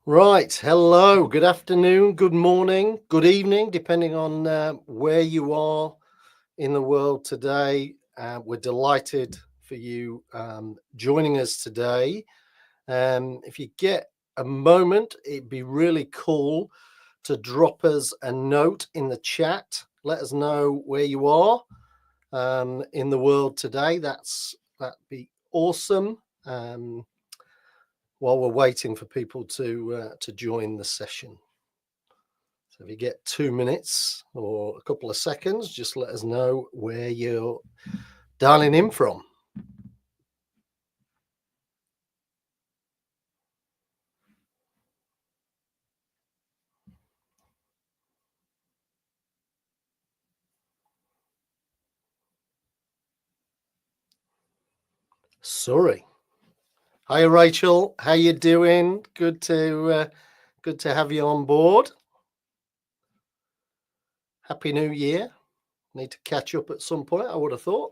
Right. Hello. Good afternoon. Good morning. Good evening, depending on where you are in the world today. We're delighted for you joining us today. If you get a moment, it'd be really cool to drop us a note in the chat. Let us know where you are in the world today. That'd be awesome. While we're waiting for people to join the session. So if you get 2 minutes or a couple of seconds, just let us know where you're dialing in from. Sorry. Hi, Rachel. How you doing? Good to have you on board. Happy New Year. Need to catch up at some point, I would have thought.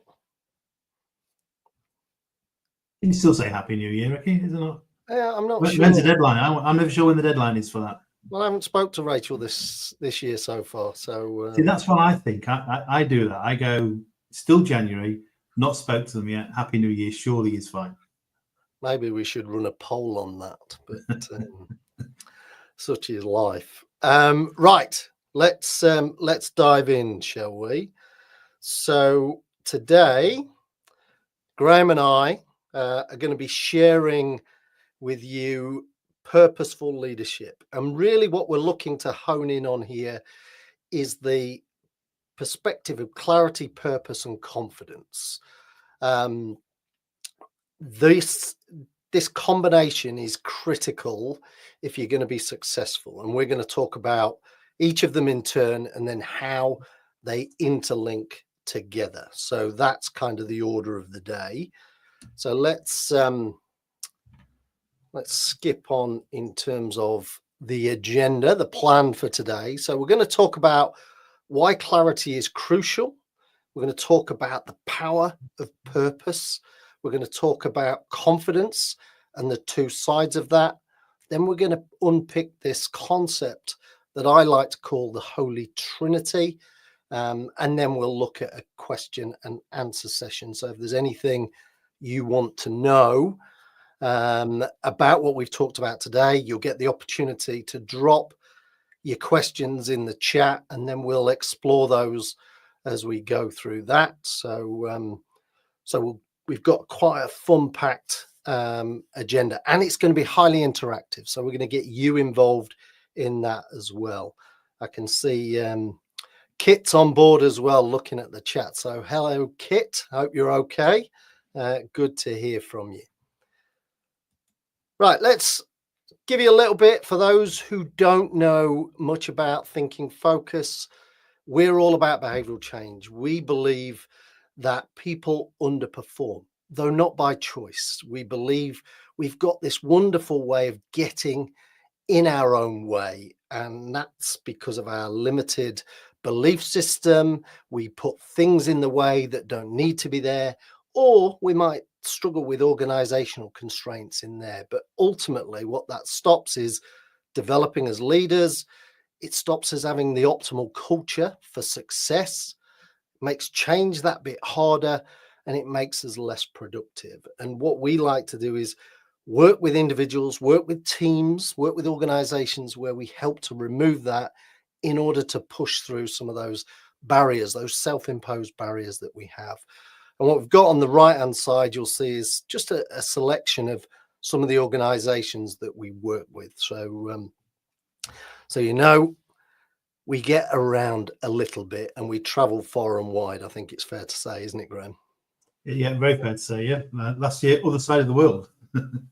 You can still say Happy New Year, Ricky, is it not? Yeah, I'm not When's sure. the deadline? I'm never sure when the deadline is for that. Well, I haven't spoke to Rachel this year so far. So See, that's what I think. I do that. I go, still January, not spoke to them yet. Happy New Year, surely is fine. maybe we should run a poll on that, but such is life. Right, let's dive in, shall we? So today, Graham and I are going to be sharing with you purposeful leadership, and really what we're looking to hone in on here is the perspective of clarity, purpose, and confidence. This combination is critical if you're going to be successful, and we're going to talk about each of them in turn and then how they interlink together. So that's kind of the order of the day. So let's skip on in terms of the agenda, the plan for today. So we're going to talk about why clarity is crucial. We're going to talk about the power of purpose. We're going to talk about confidence and the two sides of that. Then we're going to unpick this concept that I like to call the Holy Trinity. And then we'll look at a question and answer session. So if there's anything you want to know about what we've talked about today, you'll get the opportunity to drop your questions in the chat, and then we'll explore those as we go through that. So we've got quite a fun-packed agenda, and it's going to be highly interactive. So we're going to get you involved in that as well. I can see Kit's on board as well, looking at the chat. So hello, Kit. Hope you're okay. Good to hear from you. Right, let's give you a little bit for those who don't know much about Thinking Focus. We're all about behavioral change. We believe that people underperform, though not by choice. We believe we've got this wonderful way of getting in our own way, and that's because of our limited belief system. We put things in the way that don't need to be there, or we might struggle with organizational constraints in there. But ultimately, what that stops is developing as leaders. It stops us having the optimal culture for success, makes change that bit harder, and it makes us less productive. And what we like to do is work with individuals, work with teams, work with organizations where we help to remove that in order to push through some of those barriers, those self-imposed barriers that we have. And what we've got on the right-hand side, you'll see, is just a selection of some of the organizations that we work with. So we get around a little bit and we travel far and wide, I think it's fair to say, isn't it, Graham? Yeah, very fair to say, yeah. Last year, other side of the world.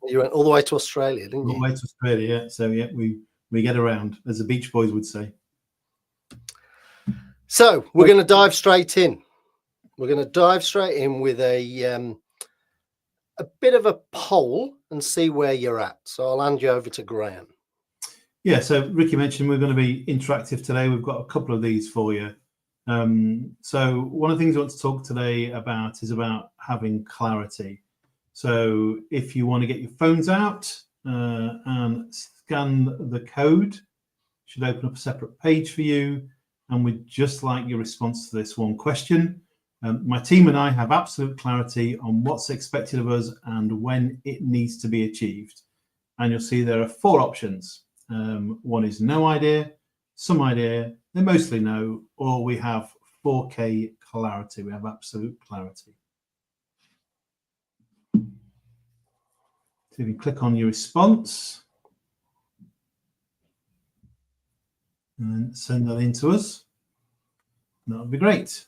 You went all the way to Australia, didn't you? All the way to Australia, yeah. So, yeah, we get around, as the Beach Boys would say. So we're going to dive straight in. We're going to dive straight in with a bit of a poll and see where you're at. So I'll hand you over to Graham. Yeah, so Ricky mentioned we're going to be interactive today. We've got a couple of these for you. So one of the things I want to talk today about is about having clarity. So if you want to get your phones out and scan the code. It should open up a separate page for you. And we'd just like your response to this one question. My team and I have absolute clarity on what's expected of us and when it needs to be achieved. And you'll see there are 4 options. One is no idea, some idea, they mostly know, or we have 4K clarity. We have absolute clarity. So you can click on your response and send that in to us. That would be great.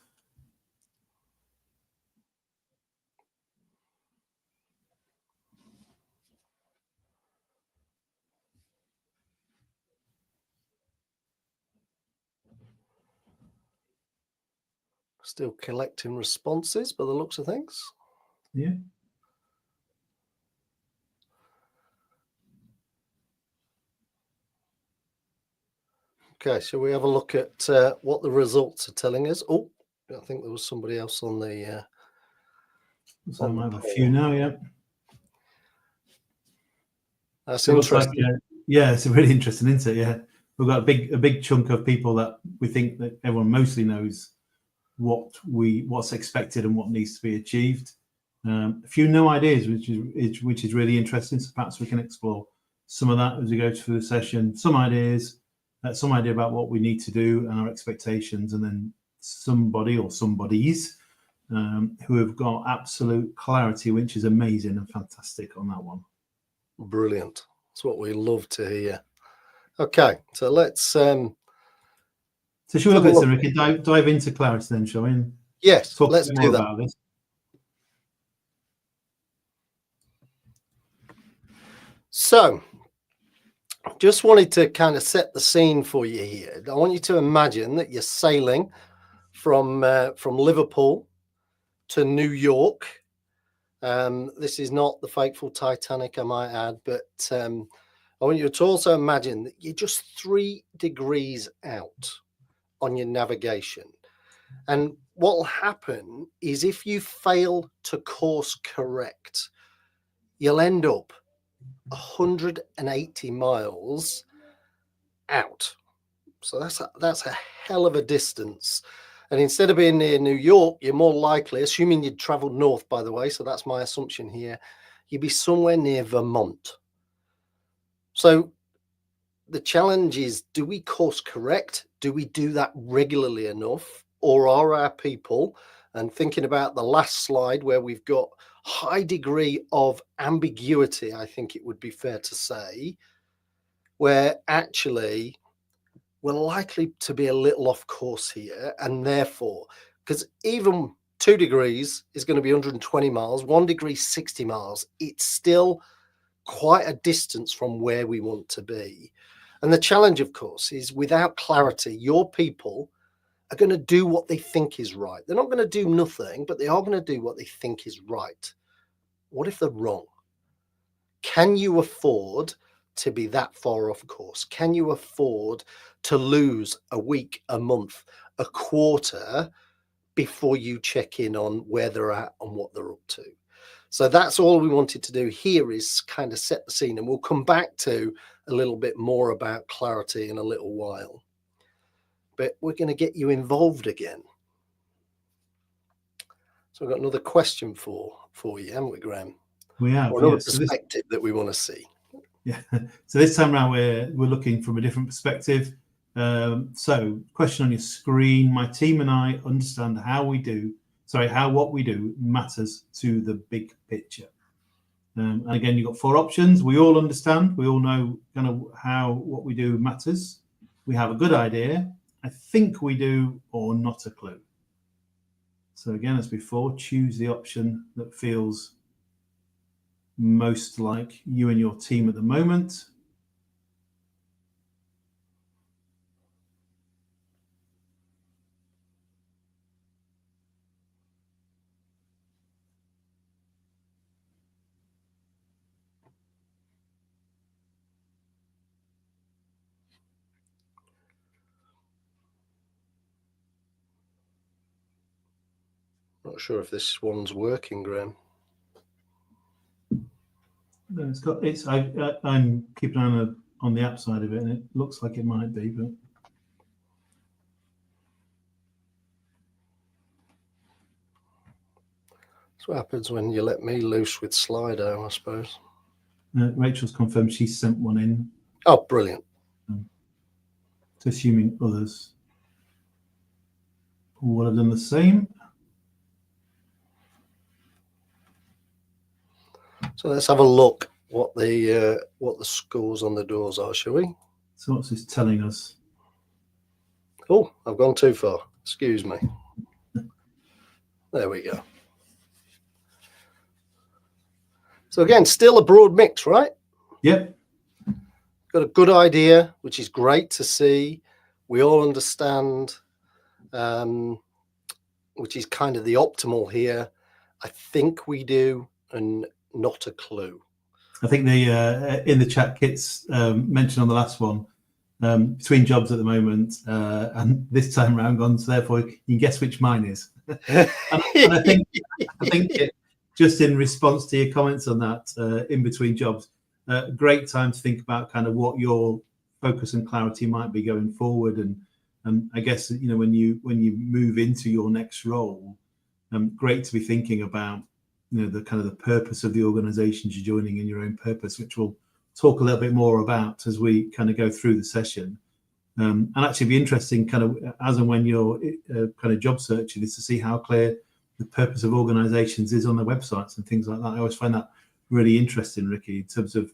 Still collecting responses by the looks of things. Yeah. Okay, so we have a look at what the results are telling us. Oh, I think there was somebody else on the. So I might have a few now, yeah. That's so interesting. Like, yeah, it's really interesting, isn't it? Yeah, we've got a big chunk of people that we think that everyone mostly knows what's expected and what needs to be achieved. A few no ideas, which is really interesting. So perhaps we can explore some of that as we go through the session. Some ideas, some idea about what we need to do and our expectations, and then somebody or somebodies who have got absolute clarity, which is amazing and fantastic on that one. Brilliant. That's what we love to hear. Okay, so let's. So should we look at some? We can dive into clarity then, shall we? Yes, talk let's more do that. About this. So, just wanted to kind of set the scene for you here. I want you to imagine that you're sailing from Liverpool to New York. This is not the fateful Titanic, I might add, but I want you to also imagine that you're just 3 degrees out on your navigation. And what will happen is if you fail to course correct, you'll end up 180 miles out. So that's a hell of a distance. And instead of being near New York, you're more likely, assuming you'd traveled north, by the way, so that's my assumption here, you'd be somewhere near Vermont. So the challenge is, do we course correct? Do we do that regularly enough? Or are our people, and thinking about the last slide where we've got high degree of ambiguity, I think it would be fair to say, where actually we're likely to be a little off course here, and therefore, because even 2 degrees is going to be 120 miles, 1 degree, 60 miles, it's still quite a distance from where we want to be. And the challenge, of course, is without clarity, your people are going to do what they think is right. They're not going to do nothing, but they are going to do what they think is right. What if they're wrong? Can you afford to be that far off course? Can you afford to lose a week, a month, a quarter before you check in on where they're at and what they're up to? So that's all we wanted to do here, is kind of set the scene, and we'll come back to a little bit more about clarity in a little while. But we're going to get you involved again. So we've got another question for you, haven't we, Graham? We have. Or another perspective that we want to see. Yeah. So this time around, we're looking from a different perspective. So, question on your screen: my team and I understand how what we do matters to the big picture. And again, you've got 4 options. We all understand. We all know kind of how what we do matters. We have a good idea. I think we do, or not a clue. So again, as before, choose the option that feels most like you and your team at the moment. Not sure if this one's working, Graham. I'm keeping an eye on on the app side of it, and it looks like it might be, but that's what happens when you let me loose with Slido, I suppose. Rachel's confirmed she sent one in. Oh, brilliant. So assuming others will have done the same. So let's have a look what the scores on the doors are, shall we? So what's this telling us? Oh, I've gone too far. Excuse me. There we go. So again, still a broad mix, right? Yep. Got a good idea, which is great to see. We all understand, which is kind of the optimal here. I think we do, and not a clue. I think the in the chat, Kit's mentioned on the last one, between jobs at the moment, and this time around gone, so therefore you can guess which mine is. and I think just in response to your comments on that, in between jobs, great time to think about kind of what your focus and clarity might be going forward, and I guess when you move into your next role, great to be thinking about the kind of the purpose of the organizations you're joining and your own purpose, which we'll talk a little bit more about as we kind of go through the session. And actually be interesting kind of as and when you're kind of job searching is to see how clear the purpose of organizations is on their websites and things like that. I always find that really interesting, Ricky, in terms of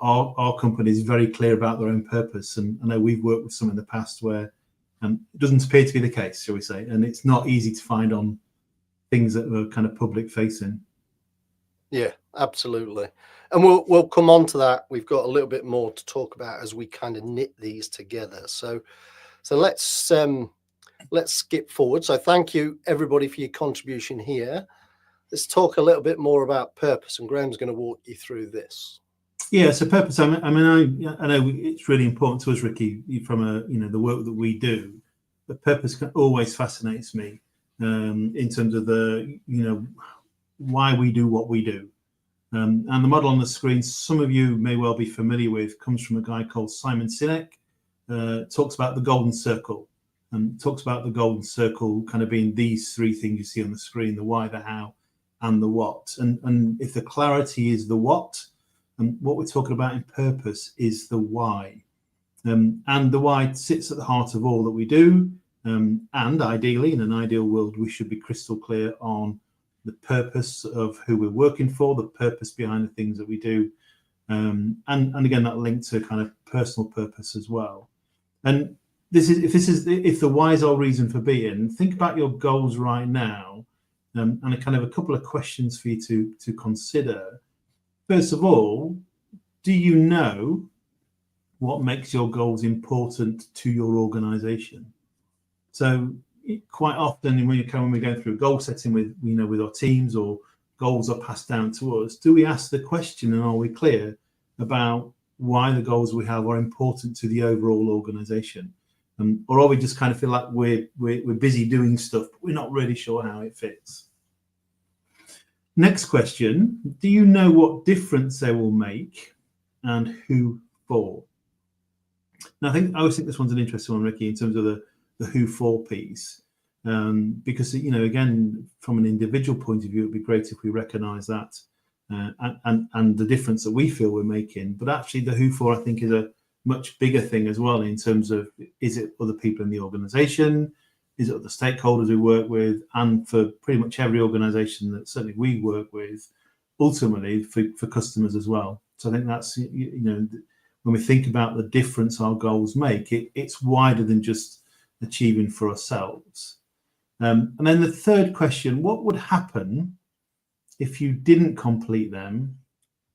our company is very clear about their own purpose. And I know we've worked with some in the past where it doesn't appear to be the case, shall we say, and it's not easy to find on things that are kind of public facing. Yeah, absolutely. And we'll come on to that. We've got a little bit more to talk about as we kind of knit these together. So let's skip forward. So thank you everybody for your contribution here. Let's talk a little bit more about purpose, and Graham's going to walk you through this. Yeah, so purpose. I know it's really important to us, Ricky, from the work that we do. But purpose always fascinates me in terms of the why we do what we do. And the model on the screen, some of you may well be familiar with, comes from a guy called Simon Sinek. Talks about the golden circle, and talks about the golden circle kind of being these three things you see on the screen: the why, the how, and the what. And if the clarity is the what, and what we're talking about in purpose is the why. And the why sits at the heart of all that we do. And ideally, in an ideal world, we should be crystal clear on the purpose of who we're working for, the purpose behind the things that we do, and again that linked to kind of personal purpose as well. And if the why is our reason for being, think about your goals right now, and a kind of a couple of questions for you to consider. First of all, do you know what makes your goals important to your organization? So quite often when we're going through goal setting with our teams, or goals are passed down to us, do we ask the question, and are we clear about why the goals we have are important to the overall organization? Or are we just kind of feel like we're busy doing stuff, but we're not really sure how it fits? Next question, do you know what difference they will make and who for? Now, I always think this one's an interesting one, Ricky, in terms of the who for piece, because again, from an individual point of view, it'd be great if we recognize that and the difference that we feel we're making. But actually, the who for, I think, is a much bigger thing as well, in terms of, is it other people in the organization, is it other stakeholders we work with, and for pretty much every organization that certainly we work with, ultimately for customers as well. So I think that's when we think about the difference our goals make, it's wider than just achieving for ourselves. And then the third question, what would happen if you didn't complete them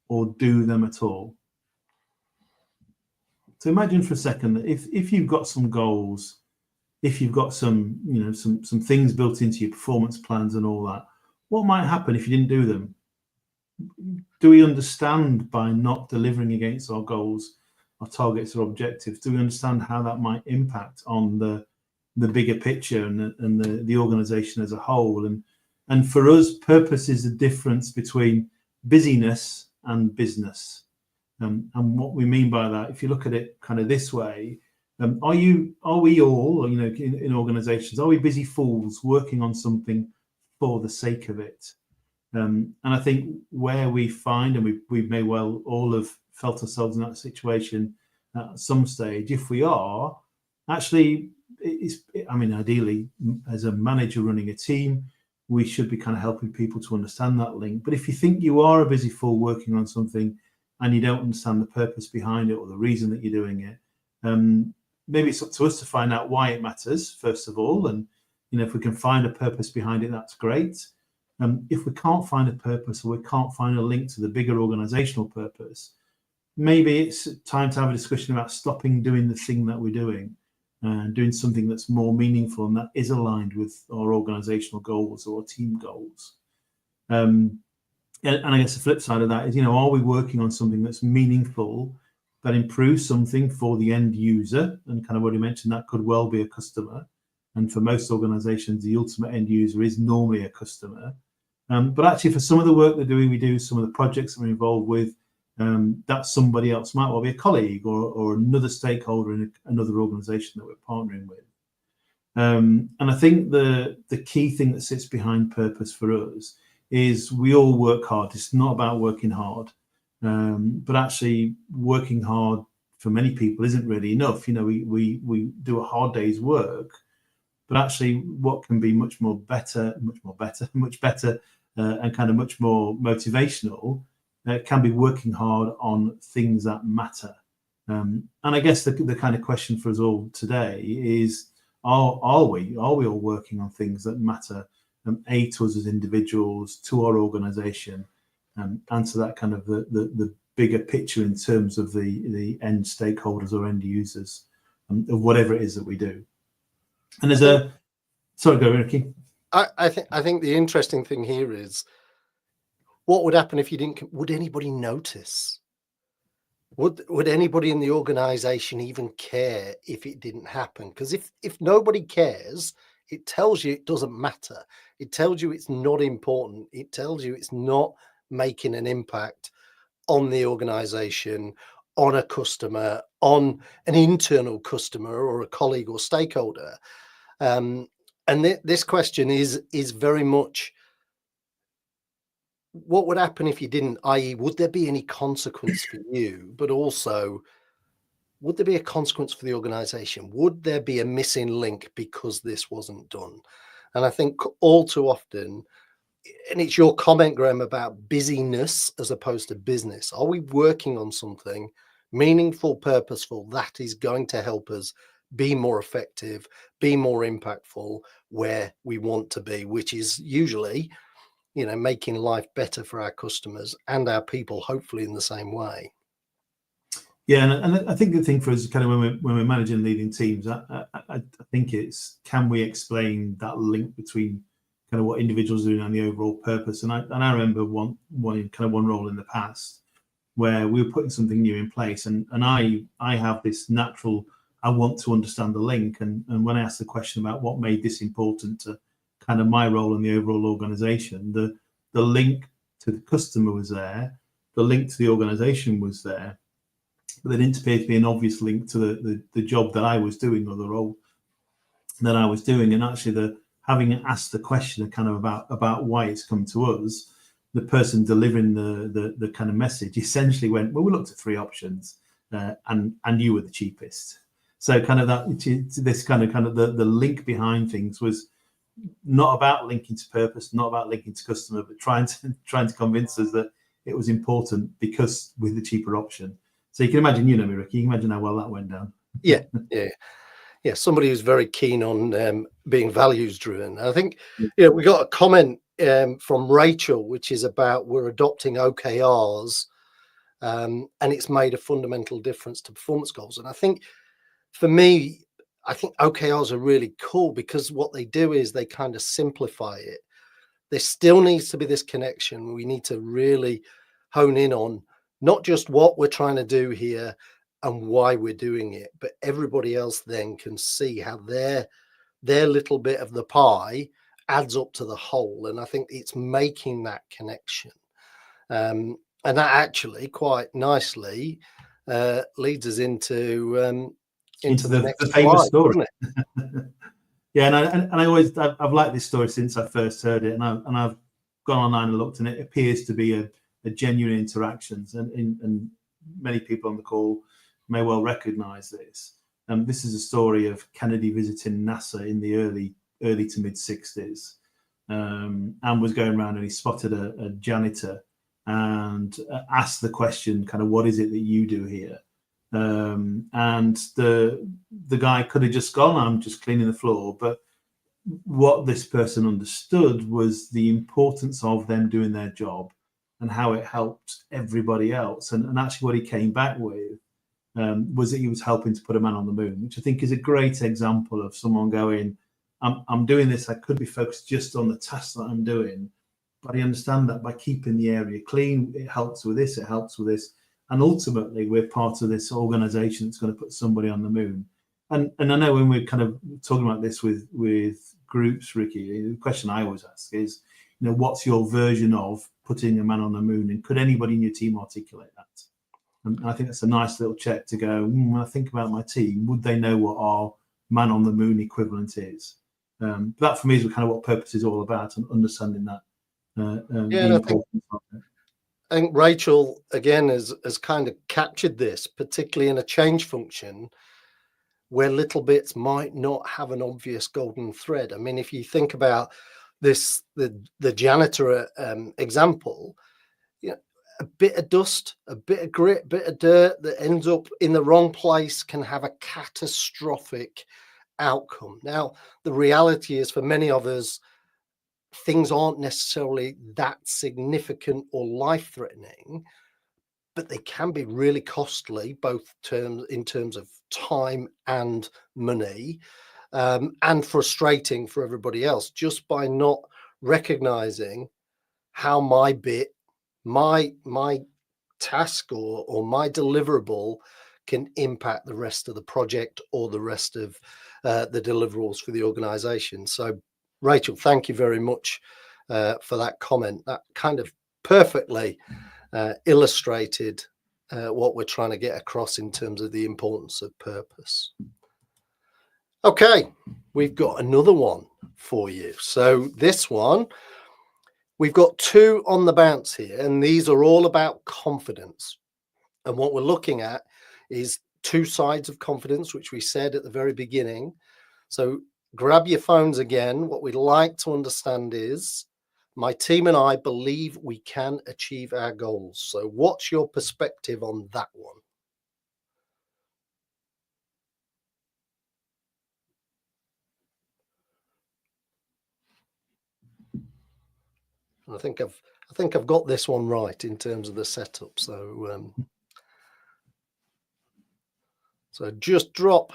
or do them at all? So imagine for a second that if you've got some goals, if you've got some things built into your performance plans and all that, what might happen if you didn't do them? Do we understand, by not delivering against our goals, our targets or objectives, do we understand how that might impact on the bigger picture and the organization as a whole? And for us, purpose is the difference between busyness and business. And what we mean by that, if you look at it kind of this way, are we all, in organizations, are we busy fools working on something for the sake of it? And I think where we find, and we may well all have felt ourselves in that situation at some stage, if we are, actually, ideally, as a manager running a team, we should be kind of helping people to understand that link. But if you think you are a busy fool working on something and you don't understand the purpose behind it or the reason that you're doing it, maybe it's up to us to find out why it matters, first of all. And, if we can find a purpose behind it, that's great. If we can't find a purpose, or we can't find a link to the bigger organizational purpose, maybe it's time to have a discussion about stopping doing the thing that we're doing and doing something that's more meaningful and that is aligned with our organizational goals or team goals. And I guess the flip side of that is, are we working on something that's meaningful, that improves something for the end user? And kind of what you mentioned, that could well be a customer. And for most organizations, the ultimate end user is normally a customer. But actually, for some of the work we do, some of the projects that we're involved with, that somebody else might well be a colleague or another stakeholder in another organization that we're partnering with. And I think the key thing that sits behind purpose for us is we all work hard. It's not about working hard, but actually working hard for many people isn't really enough. We do a hard day's work, but actually what can be much better, and kind of much more motivational can be working hard on things that matter. And I guess the kind of question for us all today is, are we all working on things that matter, to us as individuals, to our organization, and to that kind of the bigger picture in terms of the end stakeholders or end users of whatever it is that we do. And there's sorry, go Ricky. I think the interesting thing here is, what would happen if you didn't? Would anybody notice? Would anybody in the organization even care if it didn't happen? Because if nobody cares, it tells you it doesn't matter. It tells you it's not important. It tells you it's not making an impact on the organization, on a customer, on an internal customer or a colleague or stakeholder. And this question is very much, what would happen if you didn't, i.e., would there be any consequence for you? But also, would there be a consequence for the organization? Would there be a missing link because this wasn't done? And I think all too often, and it's your comment, Graham, about busyness as opposed to business. Are we working on something meaningful, purposeful, that is going to help us be more effective, be more impactful where we want to be, which is usually, making life better for our customers and our people, hopefully in the same way. Yeah, and I think the thing for us, kind of when we're managing and leading teams, I think it's, can we explain that link between kind of what individuals are doing and the overall purpose? And I remember one role in the past where we were putting something new in place, and I have this natural, I want to understand the link, and when I asked the question about what made this important to kind of my role in the overall organization, the link to the customer was there, the link to the organization was there, but there didn't appear to be an obvious link to the job that I was doing or the role that I was doing. And actually, having asked the question kind of about why it's come to us, the person delivering the kind of message essentially went, well, we looked at 3 options, and you were the cheapest. So kind of this kind of the link behind things was not about linking to purpose, not about linking to customer, but trying to convince us that it was important because with the cheaper option. So you can imagine, me, Ricky, you can imagine how well that went down. Yeah. Somebody who's very keen on being values driven. I think, we got a comment from Rachel, which is about, we're adopting OKRs, and it's made a fundamental difference to performance goals. And I think, for me, I think OKRs are really cool because what they do is they kind of simplify it. There still needs to be this connection. We need to really hone in on not just what we're trying to do here and why we're doing it, but everybody else then can see how their little bit of the pie adds up to the whole. And I think it's making that connection. And that actually quite nicely leads us into the next the famous slide, story. doesn't it? Yeah, and I've liked this story since I first heard it, and I've gone online and looked, and it appears to be a genuine interactions, and many people on the call may well recognise this. This is a story of Kennedy visiting NASA in the early to mid 60s, and was going around, and he spotted a janitor and asked the question, kind of, what is it that you do here? And the guy could have just gone, I'm just cleaning the floor. But what this person understood was the importance of them doing their job and how it helped everybody else. And actually what he came back with was that he was helping to put a man on the moon, which I think is a great example of someone going, I'm doing this, I could be focused just on the task that I'm doing, but I understand that by keeping the area clean, it helps with this, it helps with this. And ultimately, we're part of this organization that's going to put somebody on the moon. And I know when we're kind of talking about this with groups, Ricky, the question I always ask is, what's your version of putting a man on the moon? And could anybody in your team articulate that? And I think that's a nice little check to go, when I think about my team, would they know what our man on the moon equivalent is? That for me is kind of what Purpose is all about, and understanding that. The importance of it. I think Rachel, again, has kind of captured this, particularly in a change function where little bits might not have an obvious golden thread. I mean, if you think about this, the janitor example, a bit of dust, a bit of grit, bit of dirt that ends up in the wrong place can have a catastrophic outcome. Now, the reality is, for many of us, things aren't necessarily that significant or life-threatening, but they can be really costly, both in terms of time and money, and frustrating for everybody else, just by not recognizing how my bit, my task or my deliverable can impact the rest of the project or the rest of the deliverables for the organization. So Rachel, thank you very much for that comment. That kind of perfectly illustrated what we're trying to get across in terms of the importance of purpose. Okay, we've got another one for you. So this one, we've got two on the bounce here, and these are all about confidence. And what we're looking at is two sides of confidence, which we said at the very beginning. So grab your phones again. What we'd like to understand is, my team and I believe we can achieve our goals. So what's your perspective on that one? I think I've got this one right in terms of the setup. So so just drop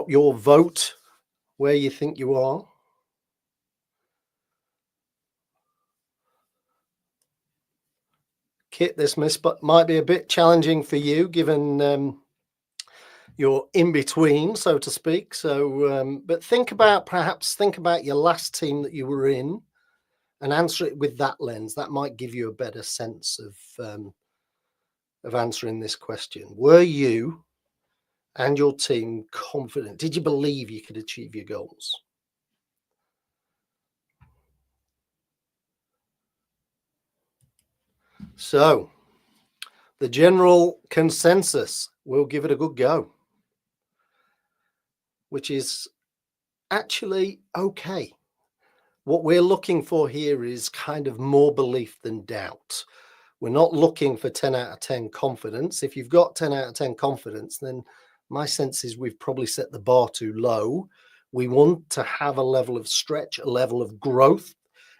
your vote where you think you are. Kit, this might be a bit challenging for you, given you're in between, so to speak. So, but think about your last team that you were in, and answer it with that lens. That might give you a better sense of answering this question. Were you and your team confident? Did you believe you could achieve your goals? So the general consensus, we'll give it a good go, which is actually okay. What we're looking for here is kind of more belief than doubt. We're not looking for 10 out of 10 confidence. If you've got 10 out of 10 confidence, then my sense is we've probably set the bar too low. We want to have a level of stretch, a level of growth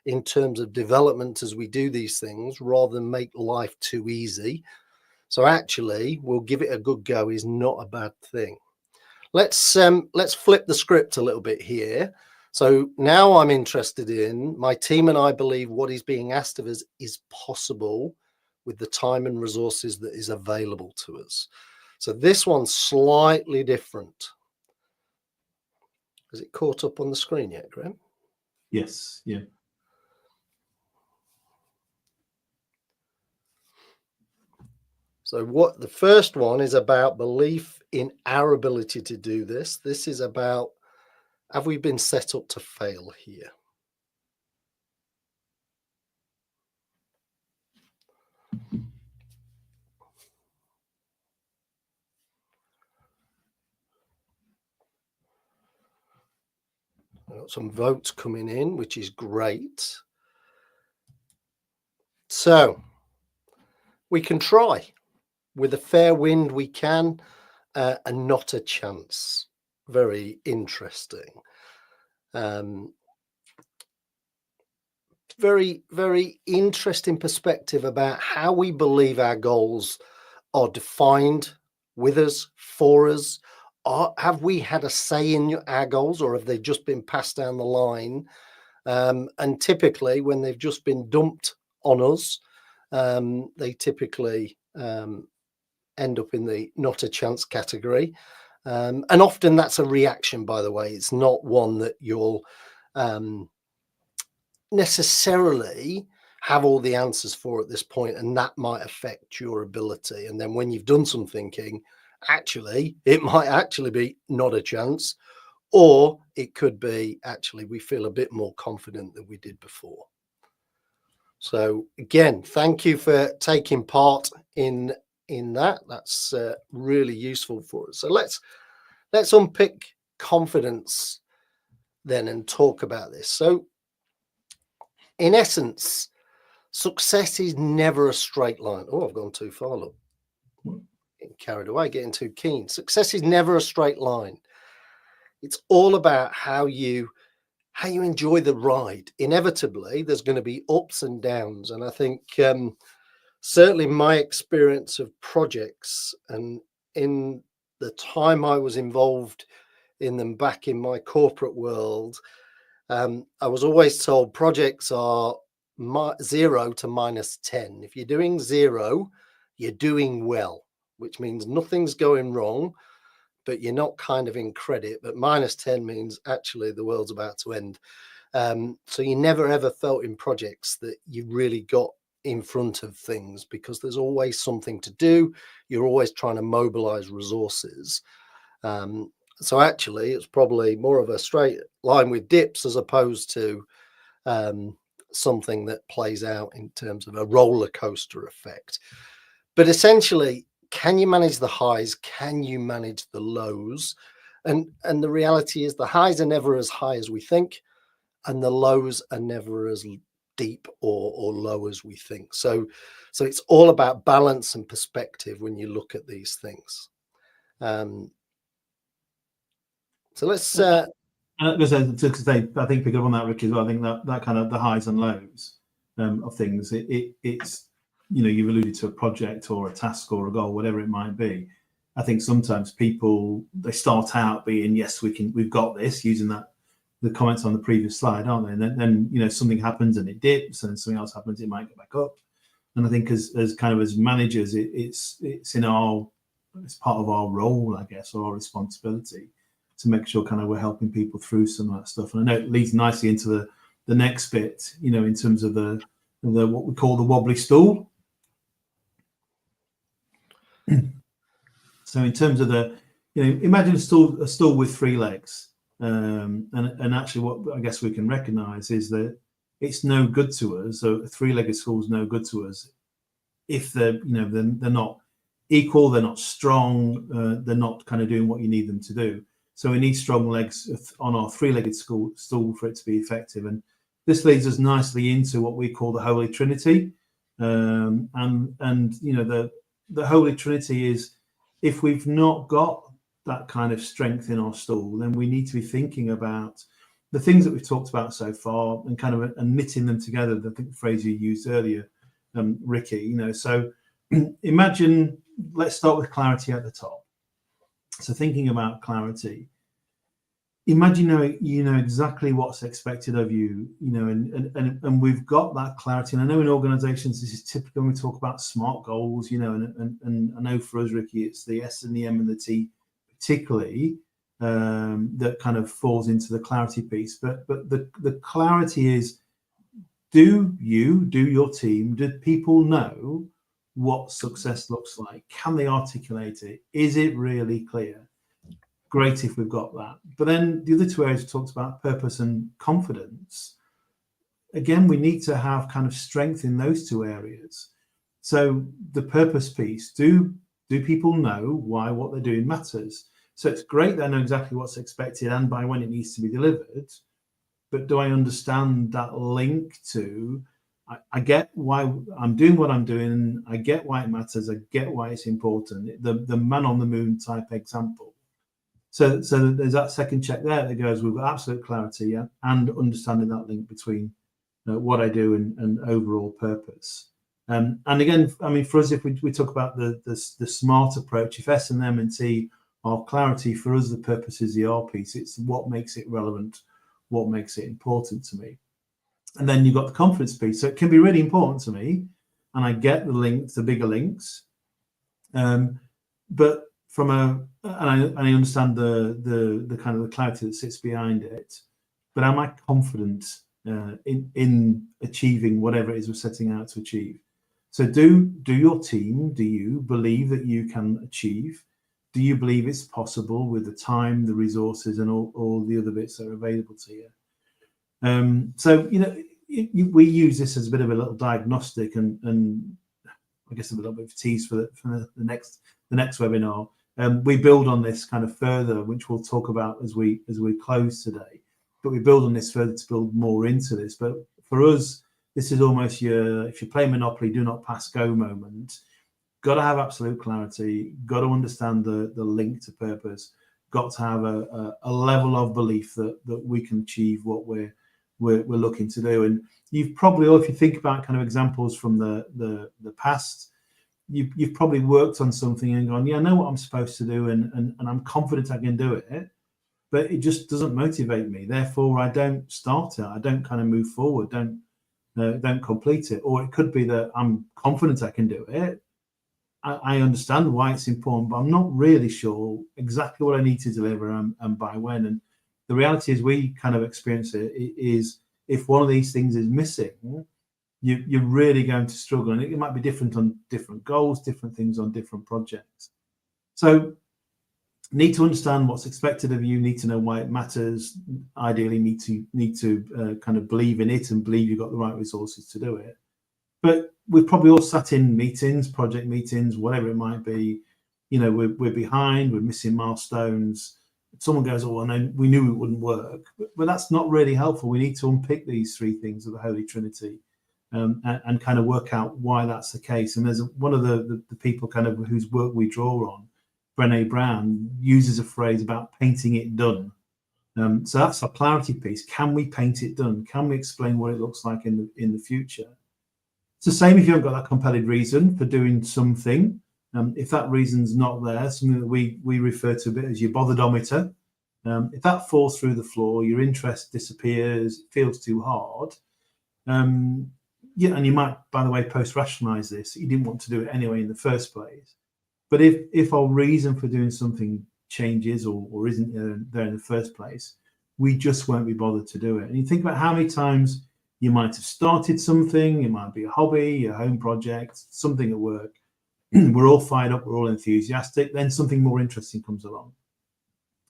in terms of development as we do these things, rather than make life too easy. So actually, we'll give it a good go is not a bad thing. Let's flip the script a little bit here. So now I'm interested in, my team and I believe what is being asked of us is possible with the time and resources that is available to us. So this one's slightly different. Has it caught up on the screen yet, Graham? Yes, yeah. So what the first one is about belief in our ability to do this. This is about, have we been set up to fail here? I've got some votes coming in, which is great. So we can try. With a fair wind, we can, and not a chance. Very interesting. Very, very interesting perspective about how we believe our goals are defined with us, for us. Have we had a say in our goals, or have they just been passed down the line? And typically, when they've just been dumped on us, they typically end up in the not a chance category. And often that's a reaction, by the way. It's not one that you'll necessarily have all the answers for at this point, and that might affect your ability. And then when you've done some thinking, actually, it might actually be not a chance, or it could be actually we feel a bit more confident than we did before. So again, thank you for taking part in that. That's really useful for us. So let's unpick confidence then and talk about this. So in essence, success is never a straight line. Oh, I've gone too far. Look, getting carried away, getting too keen. Success is never a straight line. It's all about how you enjoy the ride. Inevitably, there's going to be ups and downs, and I think certainly my experience of projects, and in the time I was involved in them back in my corporate world, I was always told projects are 0 to -10. If you're doing 0, you're doing well, which means nothing's going wrong, but you're not kind of in credit. But -10 means actually the world's about to end. So you never ever felt in projects that you really got in front of things, because there's always something to do. You're always trying to mobilize resources. So actually, it's probably more of a straight line with dips as opposed to something that plays out in terms of a roller coaster effect. But essentially, can you manage the highs? Can you manage the lows? And the reality is the highs are never as high as we think, and the lows are never as deep or low as we think. So it's all about balance and perspective when you look at these things. So let's I think pick up on that, Ricky, as well. I think that kind of the highs and lows of things, it's, you know, you've alluded to a project or a task or a goal, whatever it might be. I think sometimes people, they start out being, yes, we've got this, using the comments on the previous slide, aren't they? And then you know, something happens and it dips, and something else happens, it might go back up. And I think as managers, it's part of our role, I guess, or our responsibility to make sure kind of we're helping people through some of that stuff. And I know it leads nicely into the next bit, you know, in terms of the what we call the wobbly stool. So in terms of the, you know, imagine a stool with 3 legs, and actually what I guess we can recognize is that it's no good to us. So a 3-legged stool is no good to us if they're not equal, they're not strong, they're not kind of doing what you need them to do. So we need strong legs on our 3-legged stool for it to be effective. And this leads us nicely into what we call the Holy Trinity. And you know, the Holy Trinity is, if we've not got that kind of strength in our stool, then we need to be thinking about the things that we've talked about so far and kind of knitting them together. I think the phrase you used earlier, Ricky, you know, so imagine, let's start with clarity at the top. So thinking about clarity, imagine you know exactly what's expected of you, you know, and we've got that clarity. And I know in organizations this is typical when we talk about SMART goals, you know, and I know for us, Ricky, it's the S and the M and the T particularly that kind of falls into the clarity piece. But the clarity is, do your team, do people know what success looks like. Can they articulate it? Is it really clear? Great if we've got that. But then the other two areas we talked about, purpose and confidence. Again, we need to have kind of strength in those two areas. So the purpose piece, do people know why what they're doing matters? So it's great they know exactly what's expected and by when it needs to be delivered. But do I understand that link to, I get why I'm doing what I'm doing, I get why it matters, I get why it's important. The man on the moon type example. So there's that second check there that goes with absolute clarity, yeah, and understanding that link between what I do and overall purpose. And again, I mean, for us, if we talk about the smart approach, if S and M and T are clarity, for us, the purpose is the R piece. It's what makes it relevant, what makes it important to me. And then you've got the confidence piece. So it can be really important to me, and I get the links, the bigger links. But from I understand the kind of the clarity that sits behind it. But am I confident in achieving whatever it is we're setting out to achieve? So do your team, do you believe that you can achieve? Do you believe it's possible with the time, the resources, and all the other bits that are available to you? So, you know, we use this as a bit of a little diagnostic, and I guess a little bit of a tease for the next webinar. We build on this kind of further, which we'll talk about as we close today. But we build on this further to build more into this. But for us, this is almost if you play Monopoly, do not pass go moment. Got to have absolute clarity. Got to understand the link to purpose. Got to have a level of belief that we can achieve what we're looking to do. And you've probably, or if you think about kind of examples from the past, you've probably worked on something and gone, yeah, I know what I'm supposed to do, and I'm confident I can do it, but it just doesn't motivate me. Therefore, I don't start it. I don't kind of move forward. Don't complete it. Or it could be that I'm confident I can do it. I understand why it's important, but I'm not really sure exactly what I need to deliver and by when. And the reality is, we kind of experience it is if one of these things is missing, you're really going to struggle. And it might be different on different goals, different things on different projects. So need to understand what's expected of you, need to know why it matters, ideally need to kind of believe in it and believe you've got the right resources to do it. But we've probably all sat in meetings, project meetings, whatever it might be. You know, we're behind, we're missing milestones. Someone goes, oh, no, we knew it wouldn't work. But that's not really helpful. We need to unpick these three things of the Holy Trinity and kind of work out why that's the case. And there's one of the people kind of whose work we draw on, Brené Brown, uses a phrase about painting it done. So that's our clarity piece. Can we paint it done? Can we explain what it looks like in the future? It's the same if you haven't got that compelling reason for doing something. If that reason's not there, something that we refer to a bit as your botherometer. If that falls through the floor, your interest disappears, it feels too hard. Yeah, and you might, by the way, post-rationalize this. You didn't want to do it anyway in the first place. But if our reason for doing something changes or isn't there in the first place, we just won't be bothered to do it. And you think about how many times you might have started something, it might be a hobby, a home project, something at work. We're all fired up, we're all enthusiastic, then something more interesting comes along.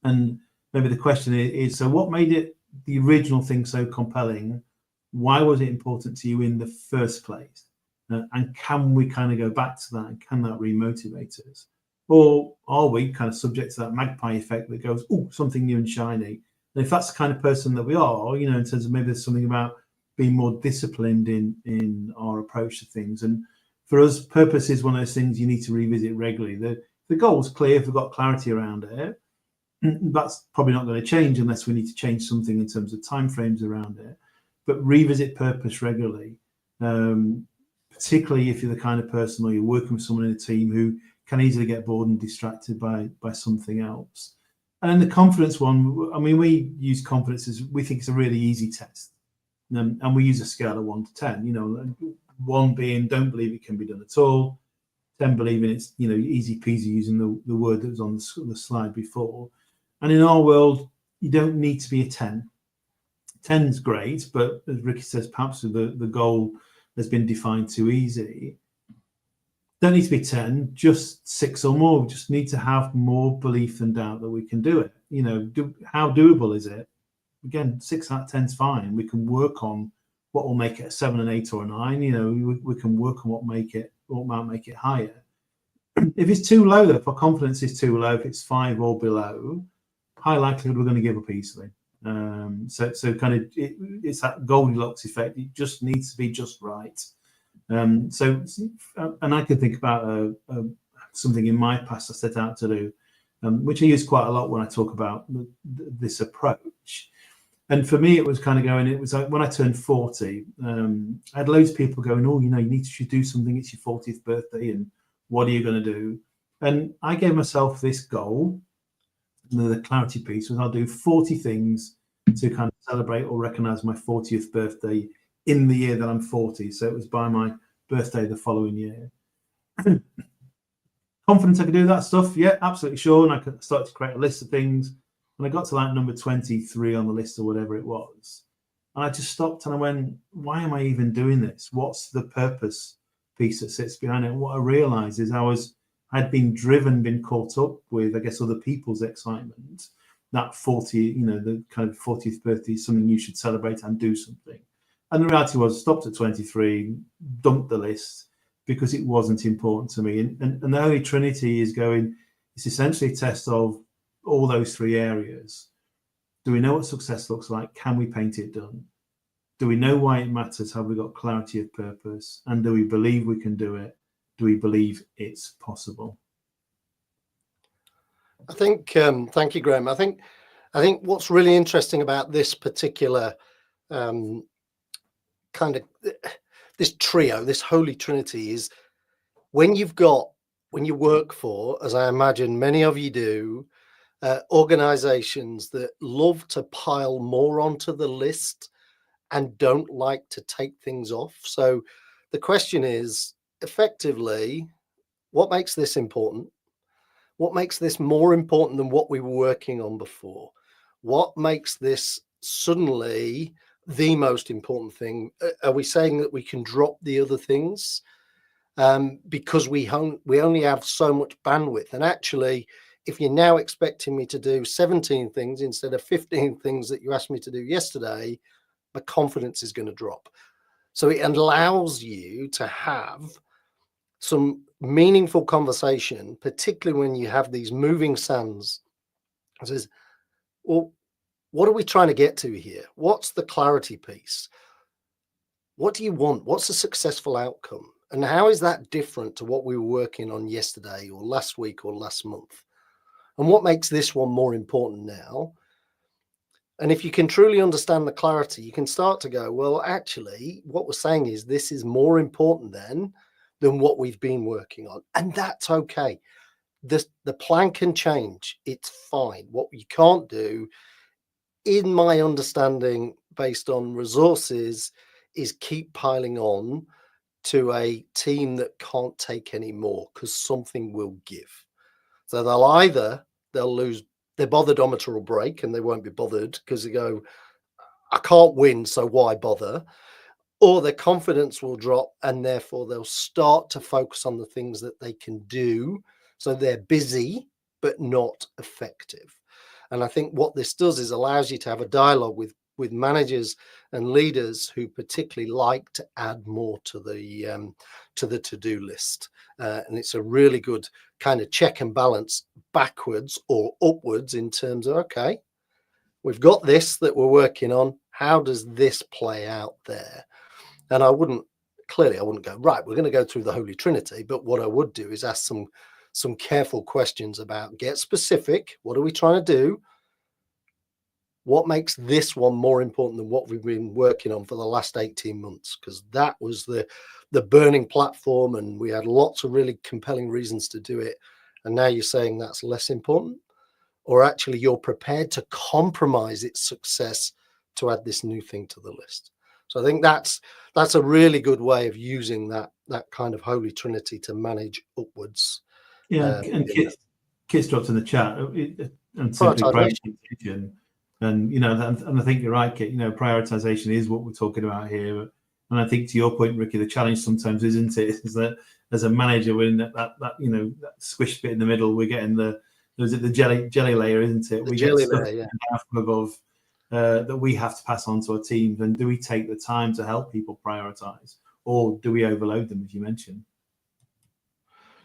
And maybe the question is, so what made it the original thing so compelling? Why was it important to you in the first place? And can we kind of go back to that, and can that re-motivate us? Or are we kind of subject to that magpie effect that goes, oh, something new and shiny? And if that's the kind of person that we are, you know, in terms of maybe there's something about being more disciplined in our approach to things. And for us, purpose is one of those things you need to revisit regularly. The goal's clear if we've got clarity around it. That's probably not going to change unless we need to change something in terms of timeframes around it. But revisit purpose regularly, particularly if you're the kind of person or you're working with someone in a team who can easily get bored and distracted by something else. And the confidence one, I mean, we use confidence as we think it's a really easy test. And we use a scale of 1 to 10, you know, 1 being don't believe it can be done at all, 10 believing it's, you know, easy peasy, using the word that was on the slide before. And in our world, you don't need to be a 10. 10 is great, but as Ricky says, perhaps the goal has been defined too easy. Don't need to be 10, just 6 or more. We just need to have more belief and doubt that we can do it. You know, how doable is it? Again, 6 out of 10 is fine. We can work on what will make it a 7, an 8, or a 9. You know, we can work on what might make it higher. If it's too low, though, if our confidence is too low, if it's 5 or below, high likelihood we're going to give up easily. So kind of it's that Goldilocks effect. It just needs to be just right. And I can think about something in my past I set out to do, which I use quite a lot when I talk about this approach. And for me, it was kind of going, it was like when I turned 40, I had loads of people going, oh, you know, you should do something. It's your 40th birthday. And what are you going to do? And I gave myself this goal. The clarity piece was I'll do 40 things to kind of celebrate or recognize my 40th birthday in the year that I'm 40. So it was by my birthday the following year. Confident I could do that stuff? Yeah, absolutely sure. And I could start to create a list of things. And I got to like number 23 on the list or whatever it was. And I just stopped and I went, why am I even doing this? What's the purpose piece that sits behind it? And what I realized is I'd been caught up with, I guess, other people's excitement. That 40, you know, the kind of 40th birthday is something you should celebrate and do something. And the reality was, stopped at 23, dumped the list because it wasn't important to me. And the Holy Trinity is going, it's essentially a test of all those 3 areas. Do we know what success looks like? Can we paint it done? Do we know why it matters? Have we got clarity of purpose? And do we believe we can do it? Do we believe it's possible? I think, thank you, Graham. I think what's really interesting about this particular kind of this trio, this Holy Trinity, is when you work for, as I imagine many of you do, organizations that love to pile more onto the list and don't like to take things off. So the question is, effectively, what makes this important? What makes this more important than what we were working on before? What makes this suddenly the most important thing? Are we saying that we can drop the other things because we only have so much bandwidth? And actually, if you're now expecting me to do 17 things instead of 15 things that you asked me to do yesterday, my confidence is going to drop. So it allows you to have some meaningful conversation, particularly when you have these moving sands. It says, well, what are we trying to get to here? What's the clarity piece? What do you want? What's a successful outcome? And how is that different to what we were working on yesterday or last week or last month? And what makes this one more important now? And if you can truly understand the clarity, you can start to go, well, actually, what we're saying is this is more important than what we've been working on. And that's okay. The plan can change. It's fine. What you can't do, in my understanding, based on resources, is keep piling on to a team that can't take any more because something will give. So they'll lose their botherometer will break and they won't be bothered because they go, I can't win, so why bother? Or their confidence will drop and therefore they'll start to focus on the things that they can do. So they're busy, but not effective. And I think what this does is allows you to have a dialogue with managers and leaders who particularly like to add more to the to-do list. And it's a really good kind of check and balance backwards or upwards in terms of, okay, we've got this that we're working on. How does this play out there? And I wouldn't go, right, we're going to go through the Holy Trinity. But what I would do is ask some careful questions about, get specific. What are we trying to do? What makes this one more important than what we've been working on for the last 18 months? Because that was the burning platform and we had lots of really compelling reasons to do it. And now you're saying that's less important, or actually you're prepared to compromise its success to add this new thing to the list. So I think that's a really good way of using that kind of Holy Trinity to manage upwards. Yeah, and Kit's dropped in the chat and simply prioritization. And and I think you're right, Kit. Prioritization is what we're talking about here. And I think to your point, Ricky, the challenge sometimes isn't it? Is that as a manager, we're in that that squished bit in the middle. We're getting the jelly layer, isn't it? The we jelly get stuff layer, from above that we have to pass on to our teams. And do we take the time to help people prioritize, or do we overload them, as you mentioned?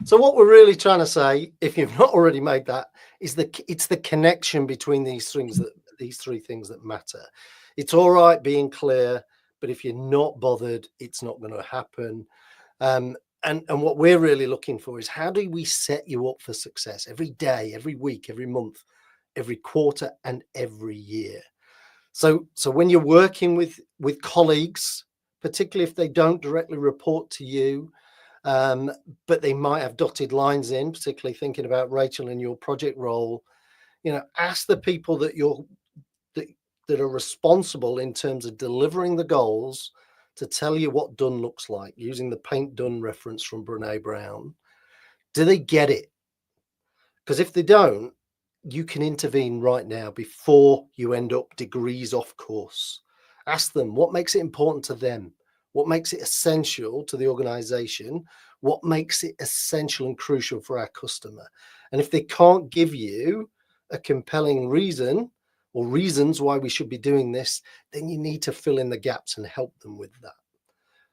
So what we're really trying to say, if you've not already made that, is it's the connection between these three things that matter. It's all right being clear, but if you're not bothered, it's not going to happen. And what we're really looking for is, how do we set you up for success every day, every week, every month, every quarter, and every year? So when you're working with colleagues, particularly if they don't directly report to you, but they might have dotted lines in, particularly thinking about Rachel in your project role, ask the people that are responsible in terms of delivering the goals to tell you what done looks like, using the paint done reference from Brené Brown. Do they get it? Because if they don't, you can intervene right now before you end up degrees off course. Ask them what makes it important to them, what makes it essential to the organization, what makes it essential and crucial for our customer. And if they can't give you a compelling reason or reasons why we should be doing this, then you need to fill in the gaps and help them with that.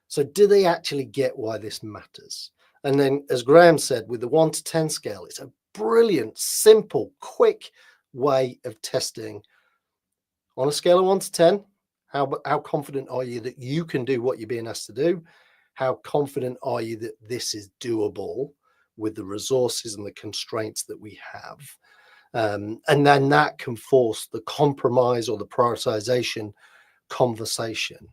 So do they actually get why this matters? And then, as Graham said, with the 1 to 10 scale, it's a brilliant, simple, quick way of testing. On a scale of 1 to 10, how confident are you that you can do what you're being asked to do? How confident are you that this is doable with the resources and the constraints that we have? And then that can force the compromise or the prioritization conversation.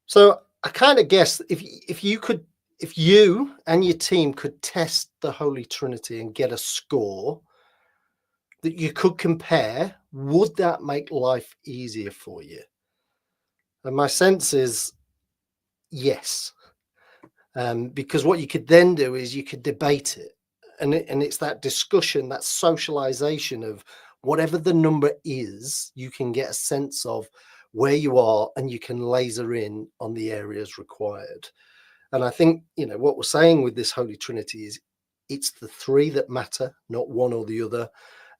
So I kind of guess if you and your team could test the Holy Trinity and get a score that you could compare, would that make life easier for you? And my sense is yes, because what you could then do is you could debate it, and it's that discussion, that socialization of whatever the number is, you can get a sense of where you are, and you can laser in on the areas required. And I think, what we're saying with this Holy Trinity is it's the three that matter, not one or the other.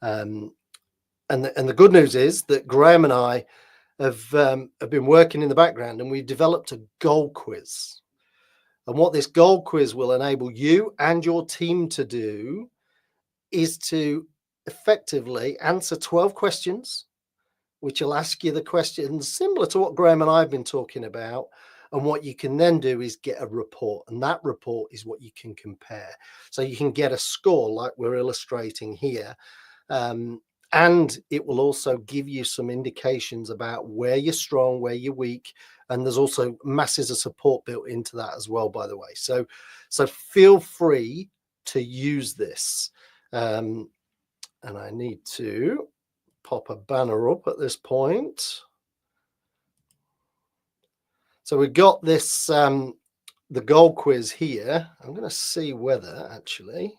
And the good news is that Graham and I have been working in the background, and we've developed a goal quiz. And what this goal quiz will enable you and your team to do is to effectively answer 12 questions, which will ask you the questions similar to what Graham and I have been talking about. And what you can then do is get a report, and that report is what you can compare. So you can get a score like we're illustrating here. And it will also give you some indications about where you're strong, where you're weak. And there's also masses of support built into that as well, by the way. So feel free to use this. And I need to pop a banner up at this point. So we've got this, the goal quiz here. I'm going to see whether actually,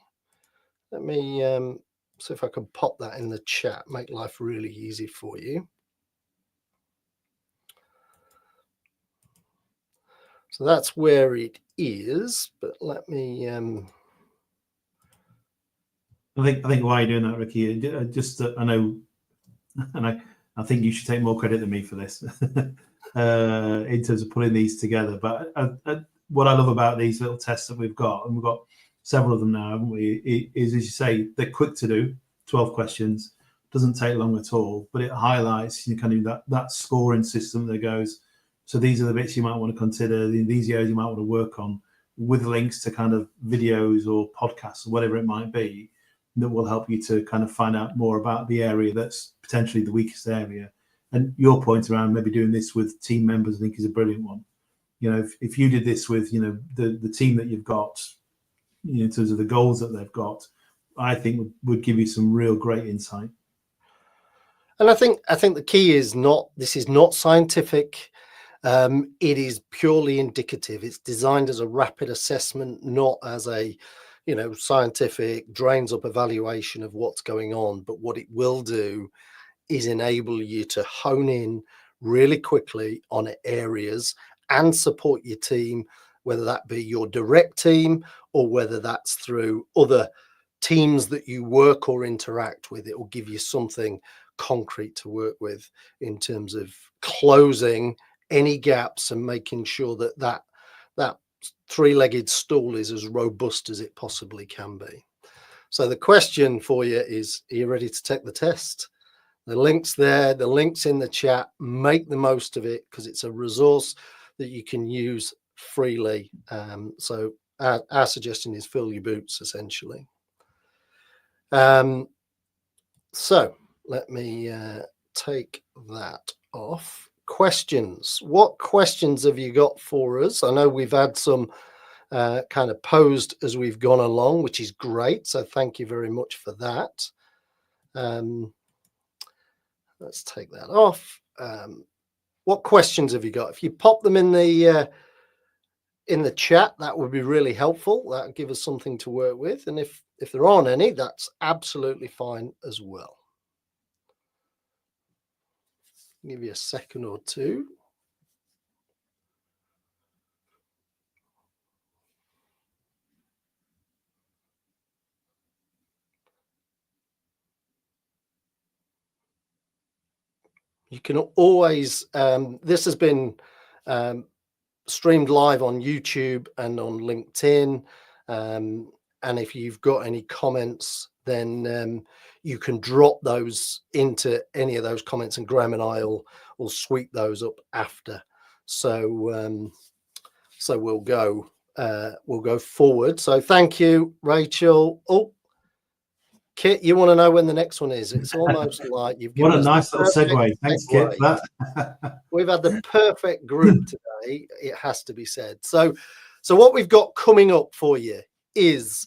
let me see if I can pop that in the chat, make life really easy for you. So that's where it is, but let me. I think why you're doing that, Ricky, just I know, and I think you should take more credit than me for this in terms of putting these together. But what I love about these little tests that we've got, and we've got several of them now, haven't we, is, as you say, they're quick to do, 12 questions, doesn't take long at all, but it highlights kind of that scoring system that goes, so these are the bits you might want to consider, these areas you might want to work on, with links to kind of videos or podcasts or whatever it might be, that will help you to kind of find out more about the area that's potentially the weakest area. And your point around maybe doing this with team members, I think, is a brilliant one. If you did this with, the team that you've got, in terms of the goals that they've got, I think would give you some real great insight. And I think the key is this is not scientific. It is purely indicative. It's designed as a rapid assessment, not as a, scientific drains up evaluation of what's going on. But what it will do is enable you to hone in really quickly on areas and support your team whether that be your direct team or whether that's through other teams that you work or interact with. It will give you something concrete to work with in terms of closing any gaps and making sure that that three-legged stool is as robust as it possibly can be. So the question for you is, are you ready to take the test? The link's there, the link's in the chat. Make the most of it, because it's a resource that you can use freely. So our suggestion is fill your boots, essentially. So let me take that off. Questions. What questions have you got for us? I know we've had some kind of posed as we've gone along, which is great. So thank you very much for that. Let's take that off. What questions have you got? If you pop them in the chat, that would be really helpful. That would give us something to work with. And if there aren't any, that's absolutely fine as well. Give you a second or two. You can always, this has been streamed live on YouTube and on LinkedIn. And if you've got any comments, then you can drop those into any of those comments, and Graham and I will sweep those up after. So so we'll go forward. So thank you, Rachel. Oh, Kit, you want to know when the next one is? It's almost like you've given what a nice little segue. Thanks, Kit, for that. We've had the perfect group today, it has to be said. So what we've got coming up for you is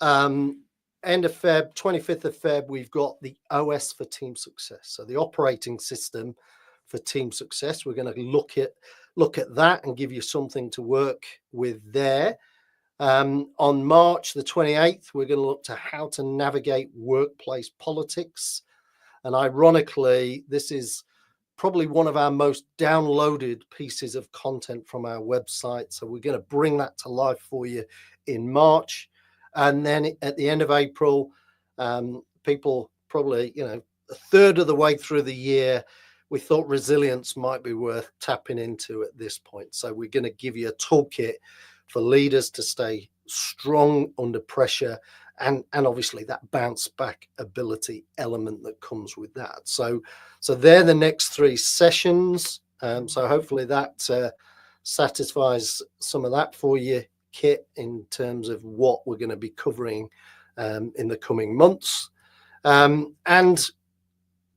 end of Feb, 25th of Feb, we've got the OS for team success. So the operating system for team success. We're going to look at that and give you something to work with there. On March the 28th, we're going to look to how to navigate workplace politics. And ironically, this is probably one of our most downloaded pieces of content from our website. So we're going to bring that to life for you in March. And then at the end of April, people probably, a third of the way through the year, we thought resilience might be worth tapping into at this point. So we're going to give you a toolkit for leaders to stay strong under pressure, and obviously that bounce back ability element that comes with that. So they're the next 3 sessions. So hopefully that satisfies some of that for you, Kit, in terms of what we're going to be covering in the coming months. And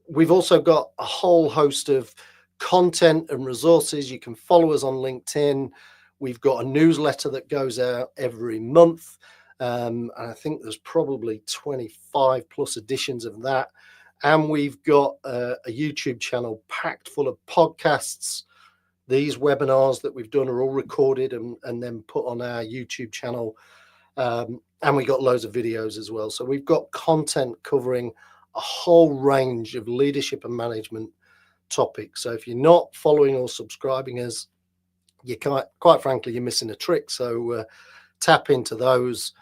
we've also got a whole host of content and resources. You can follow us on LinkedIn. We've got a newsletter that goes out every month. And I think there's probably 25 plus editions of that. And we've got a YouTube channel packed full of podcasts. These webinars that we've done are all recorded and then put on our YouTube channel. And we got loads of videos as well. So we've got content covering a whole range of leadership and management topics. So if you're not following or subscribing us, you can't, quite frankly, you're missing a trick. So tap into those.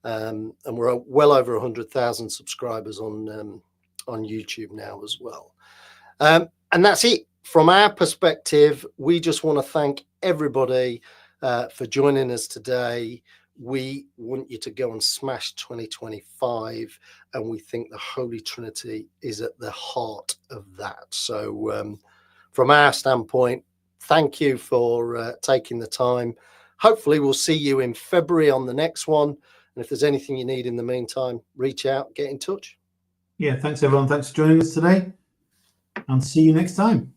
And we're well over 100,000 subscribers on YouTube now as well. And that's it. From our perspective, we just want to thank everybody for joining us today. We want you to go and smash 2025, and we think the Holy Trinity is at the heart of that. So from our standpoint, thank you for taking the time. Hopefully we'll see you in February on the next one. And if there's anything you need in the meantime, reach out, get in touch. Yeah, thanks everyone. Thanks for joining us today, and see you next time.